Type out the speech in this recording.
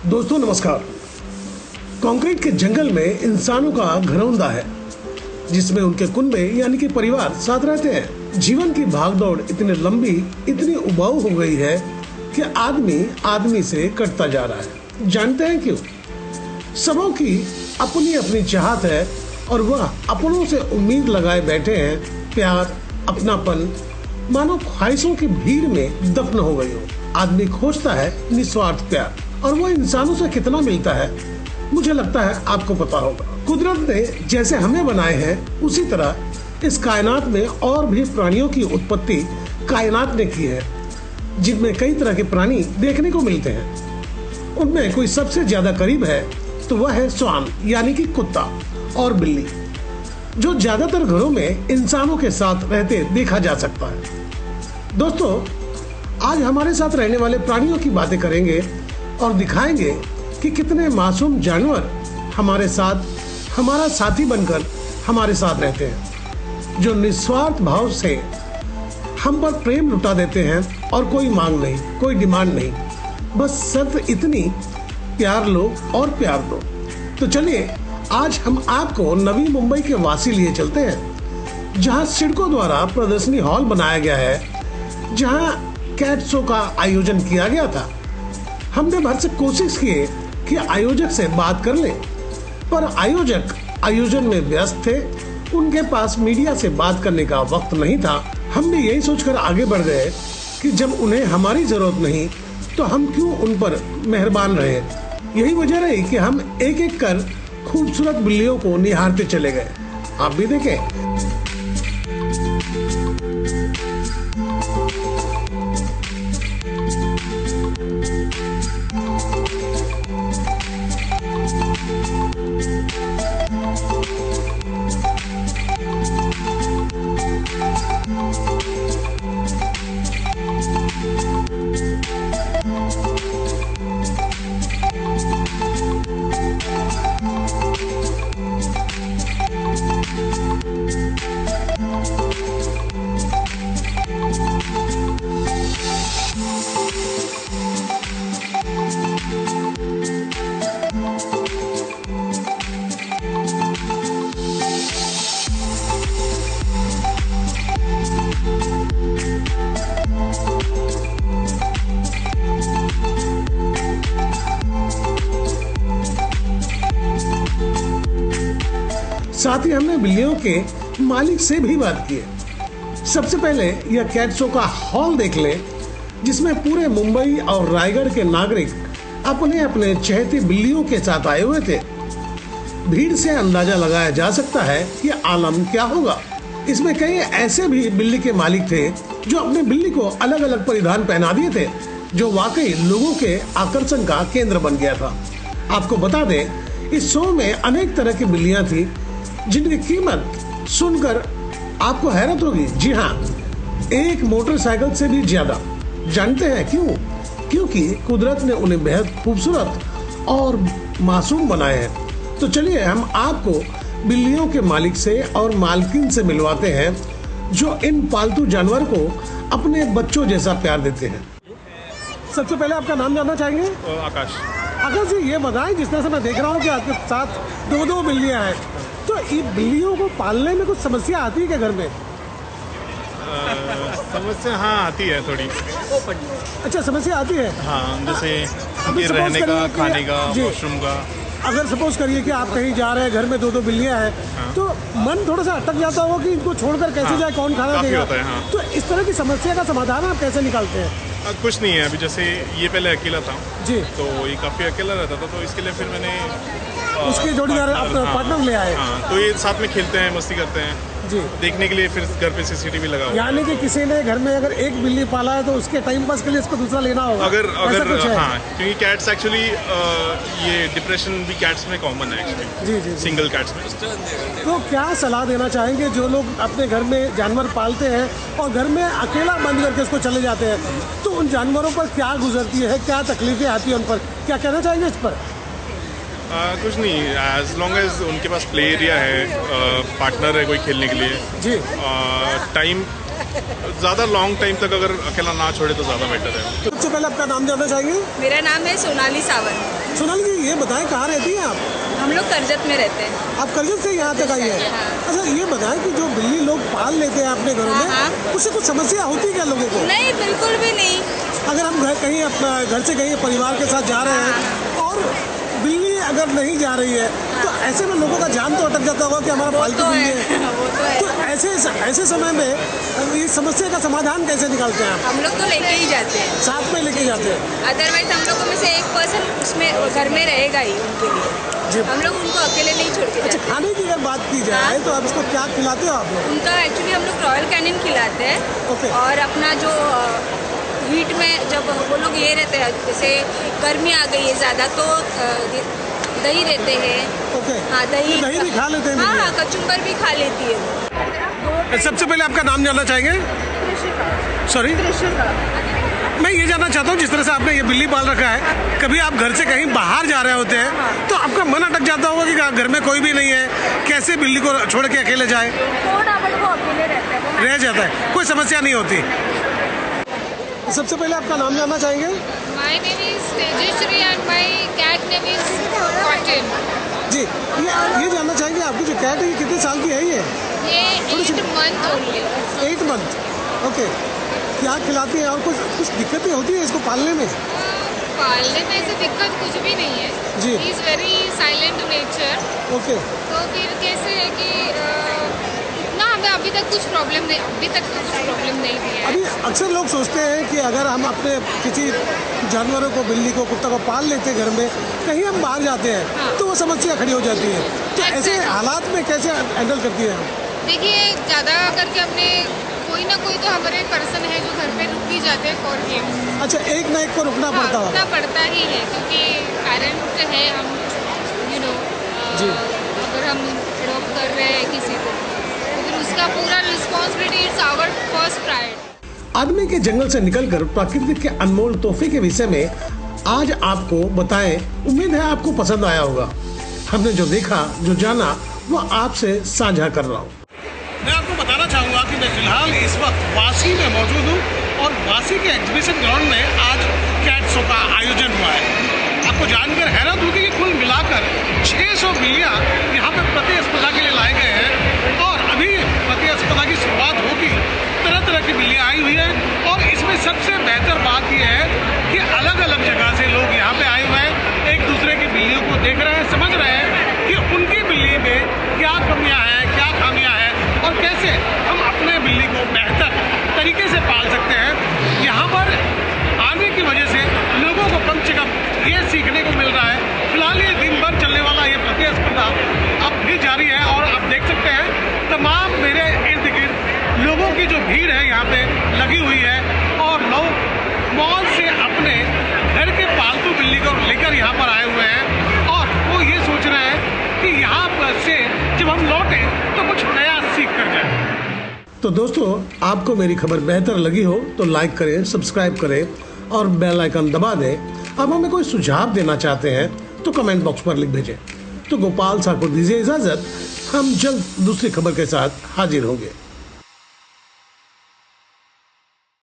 दोस्तों नमस्कार। कंक्रीट के जंगल में इंसानों का घरौंदा है जिसमें उनके कुनबे यानी कि परिवार साथ रहते हैं। जीवन की भागदौड़ इतनी लंबी, इतनी उबाऊ हो गई है कि आदमी आदमी से कटता जा रहा है। जानते हैं क्यों? सबों की अपनी अपनी चाहत है और वह अपनों से उम्मीद लगाए बैठे हैं। प्यार, अपनापन मानो ख्वाहिशों की भीड़ में दफन हो गई हो। आदमी खोजता है निस्वार्थ प्यार, और वो इंसानों से कितना मिलता है मुझे लगता है आपको पता होगा। कुदरत ने जैसे हमें बनाए हैं उसी तरह इस कायनात में और भी प्राणियों की उत्पत्ति कायनात ने की है, जिनमें कई तरह के प्राणी देखने को मिलते हैं। उनमें कोई सबसे ज्यादा करीब है तो वह है श्वान यानी कि कुत्ता और बिल्ली, जो ज्यादातर घरों में इंसानों के साथ रहते देखा जा सकता है। दोस्तों, आज हमारे साथ रहने वाले प्राणियों की बातें करेंगे और दिखाएंगे कि कितने मासूम जानवर हमारे साथ हमारा साथी बनकर हमारे साथ रहते हैं, जो निस्वार्थ भाव से हम पर प्रेम लुटा देते हैं और कोई मांग नहीं, कोई डिमांड नहीं, बस शर्त इतनी, प्यार लो और प्यार दो। तो चलिए आज हम आपको नवी मुंबई के वासी लिए चलते हैं, जहां सिडको द्वारा प्रदर्शनी हॉल बनाया गया है, जहां कैट शो का आयोजन किया गया था। हमने भरसक कोशिश की कि आयोजक से बात कर लें, पर आयोजक आयोजन में व्यस्त थे, उनके पास मीडिया से बात करने का वक्त नहीं था। हम भी यही सोचकर आगे बढ़ गए कि जब उन्हें हमारी जरूरत नहीं तो हम क्यों उन पर मेहरबान रहे। यही वजह रही कि हम एक एक कर खूबसूरत बिल्लियों को निहारते चले गए। आप भी देखें। साथ ही हमने बिल्लियों के मालिक से भी बात की है। सबसे पहले यह कैट शो का हॉल देख लें, जिसमें पूरे मुंबई और रायगढ़ के नागरिक अपने अपने चहेती बिल्लियों के साथ आए हुए थे। भीड़ से अंदाजा लगाया जा सकता है कि आलम क्या होगा। इसमें कई ऐसे भी बिल्ली के मालिक थे जो अपने बिल्ली को अलग अलग परिधान पहना दिए थे, जो वाकई लोगों के आकर्षण का केंद्र बन गया था। आपको बता दें, इस शो में अनेक तरह की बिल्लियां थी जिनकी कीमत सुनकर आपको हैरत होगी। जी हाँ, एक मोटरसाइकिल से भी ज्यादा। जानते हैं क्यों? क्योंकि कुदरत ने उन्हें बेहद खूबसूरत और मासूम बनाए हैं। तो चलिए हम आपको बिल्लियों के मालिक से और मालकिन से मिलवाते हैं, जो इन पालतू जानवर को अपने बच्चों जैसा प्यार देते हैं। सबसे पहले आपका नाम जानना चाहेंगे? आकाश। आकाश जी, ये बताएं, जिस तरह से मैं देख रहा हूँ कि आपके साथ दो बिल्लियां हैं, तो इन बिल्लियों को पालने में कुछ समस्या आती है क्या घर में? समस्या हाँ आती है थोड़ी। अच्छा, समस्या आती है। हाँ, जैसे रहने का, खाने का, वॉशरूम का। अगर सपोज करिए कि आप कहीं जा रहे हैं, घर में दो बिल्लियां हैं, हाँ। तो मन थोड़ा सा अटक जाता होगा कि इनको छोड़कर कैसे जाए, कौन खाना देगा। हाँ। तो इस तरह की समस्या का समाधान आप कैसे निकालते हैं? कुछ नहीं है, अभी जैसे ये पहले अकेला था जी, तो ये काफ़ी अकेला रहता था, तो इसके लिए फिर मैंने उसके जोड़ीदार अपना पार्टनर ले आए। हाँ, तो ये साथ में खेलते हैं, मस्ती करते हैं जी। देखने के लिए फिर घर पे सीसीटीवी लगा हुआ। यानी कि किसी ने घर में अगर एक बिल्ली पाला है तो उसके टाइम पास के लिए इसको दूसरा लेना होगा। अगर हाँ, क्योंकि कैट्स एक्चुअली ये डिप्रेशन भी कैट्स में कॉमन है एक्चुअली। जी, सिंगल कैट्स में। तो क्या सलाह देना चाहेंगे जो लोग अपने घर में जानवर पालते हैं और घर में अकेला बंद करके उसको चले जाते हैं, तो उन जानवरों पर क्या गुजरती है, क्या तकलीफें आती है उन पर, क्या कहना चाहेंगे इस पर? कुछ नहीं, एज लॉन्ग एज उनके पास प्ले एरिया है, पार्टनर है कोई खेलने के लिए जी, टाइम ज़्यादा लॉन्ग टाइम तक अगर अकेला ना छोड़े तो ज़्यादा बेटर है। सबसे पहले आपका नाम जानना चाहेंगे? मेरा नाम है सोनाली सावंत। सोनाली जी, ये बताएं कहाँ रहती हैं आप? हम लोग करजत में रहते हैं। आप करजत से यहाँ तक आई है? हाँ। अच्छा, ये बताएं कि जो बिल्ली लोग पाल लेते हैं अपने घरों में, हाँ। उससे कुछ समस्या होती है क्या लोगों को? नहीं, बिल्कुल भी नहीं। अगर हम कहीं अपना घर से कहीं परिवार के साथ जा रहे हैं और बिल्ली अगर नहीं जा रही है, तो ऐसे में लोगों का जान तो अटक जाता होगा कि हमारा पालतू बिल्ली है। वो तो है। तो ऐसे समय में इस समस्या का समाधान कैसे निकालते हैं आप? हम लोग तो लेके ही जाते हैं, साथ में लेके जाते हैं? अदरवाइज हम लोगों में से एक पर्सन उसमें घर में रहेगा ही उनके लिए। जी। हम लोग उनको अकेले नहीं छोड़ के अच्छा, जाते। खाने की अगर बात की जाए तो आप उसको क्या खिलाते हो आप लोग? उनका एक्चुअली हम लोग रॉयल कैनिन खिलाते हैं। ओके। और अपना जो हीट में जब वो लोग ये रहते हैं, जैसे गर्मी आ गई है ज़्यादा, तो दही रहते हैं। ओके। हाँ, दही भी खा लेते हैं? हाँ, कचुम्बर भी खा लेती है। सबसे पहले आपका नाम जानना चाहेंगे? सॉरी, मैं ये जानना चाहता हूँ, जिस तरह से आपने ये बिल्ली पाल रखा है, कभी आप घर से कहीं बाहर जा रहे होते हैं तो आपका मन अटक जाता होगा कि घर में कोई भी नहीं है, कैसे बिल्ली को छोड़ के अकेले जाए? थोड़ा बट वो अकेले रहता है, रह जाता है, कोई समस्या नहीं होती। सबसे पहले आपका नाम जानना चाहेंगे? My name is Tejashri and my cat name is Cotton. जी, ये जानना चाहेंगे आपकी जो कैट है ये कितने साल की है? ये ये 8 month only. 8 मंथ। ओके। क्या खिलाती हैं और कुछ दिक्कतें होती है इसको पालने में? पालने में ऐसे दिक्कत कुछ भी नहीं है। जी। He is very silent nature. Okay. तो फिर कैसे है कि इतना हमें अभी तक कुछ प्रॉब्लम नहीं, अभी तक तो कुछ प्रॉब्लम नहीं दिया है। अभी अक्सर लोग सोचते हैं कि अगर हम अपने किसी जानवरों को, बिल्ली को, कुत्ता को पाल लेते हैं घर में, कहीं हम बाहर जाते हैं हाँ। तो वो समस्या खड़ी हो जाती है। तो ऐसे हालात में कैसे हैंडल करती हैं आप? देखिए, ज़्यादा करके अपने कोई ना कोई तो हमारे पर्सन है जो घर पे रुक ही जाते हैं फॉर हिम। अच्छा, एक ना एक को रुकना पड़ता हाँ, है? रुकना पड़ता ही है, क्योंकि पेरेंट है हम, यू नो। जी। अगर हम अडॉप्ट कर रहे हैं किसी को, तो फिर उसका पूरा responsibility it's our first priority. आदमी के जंगल से निकलकर प्रकृति के अनमोल तोहफे के विषय में आज आपको बताएं। उम्मीद है आपको पसंद आया होगा। हमने जो देखा, जो जाना, वो आपसे साझा कर रहा हूँ। मैं आपको बताना चाहूँगा कि मैं फिलहाल इस वक्त वासी में मौजूद हूँ और वासी के एग्जीबिशन ग्राउंड में आज कैट शो का आयोजन हुआ है। आपको जानकर हैरत होगी कि कुल मिलाकर 600 बिल्लियाँ यहाँ पे प्रतिस्पर्धा के लिए लाए गए हैं और अभी प्रतिस्पर्धा की शुरुआत होगी। तरह तरह की बिल्लियाँ आई हुई हैं और इसमें सबसे बेहतर बात यह है कि अलग अलग जगह से लोग यहाँ पे आए हुए हैं, एक दूसरे की बिल्लियों को देख रहे हैं, समझ रहे हैं कि उनकी बिल्ली में क्या कमियाँ हैं, क्या खामियाँ हैं और कैसे हम अपने बिल्ली को बेहतर तरीके से पाल सकते हैं। यहाँ पर आने की वजह से लोगों को कम से कम ये सीखने को मिल रहा है। फिलहाल ये दिन भर चलने वाला ये प्रतिस्पर्धा अब भी जारी है और आप देख सकते हैं तमाम मेरे इर्द गिर्द लोगों की जो भीड़ है यहाँ पे लगी हुई है और लोग मॉल से अपने घर के पालतू बिल्ली को लेकर यहाँ पर आए हुए हैं और वो ये सोच रहे हैं कि यहाँ पर से जब हम लौटे तो कुछ नया सीख कर जाए। तो दोस्तों, आपको मेरी खबर बेहतर लगी हो तो लाइक करें, सब्सक्राइब करें और बेल आइकन दबा दें। अब हमें कोई सुझाव देना चाहते हैं तो कमेंट बॉक्स पर लिख भेजें। तो गोपाल साहब को दीजिए इजाजत। हम जल्द दूसरी खबर के साथ हाजिर होंगे।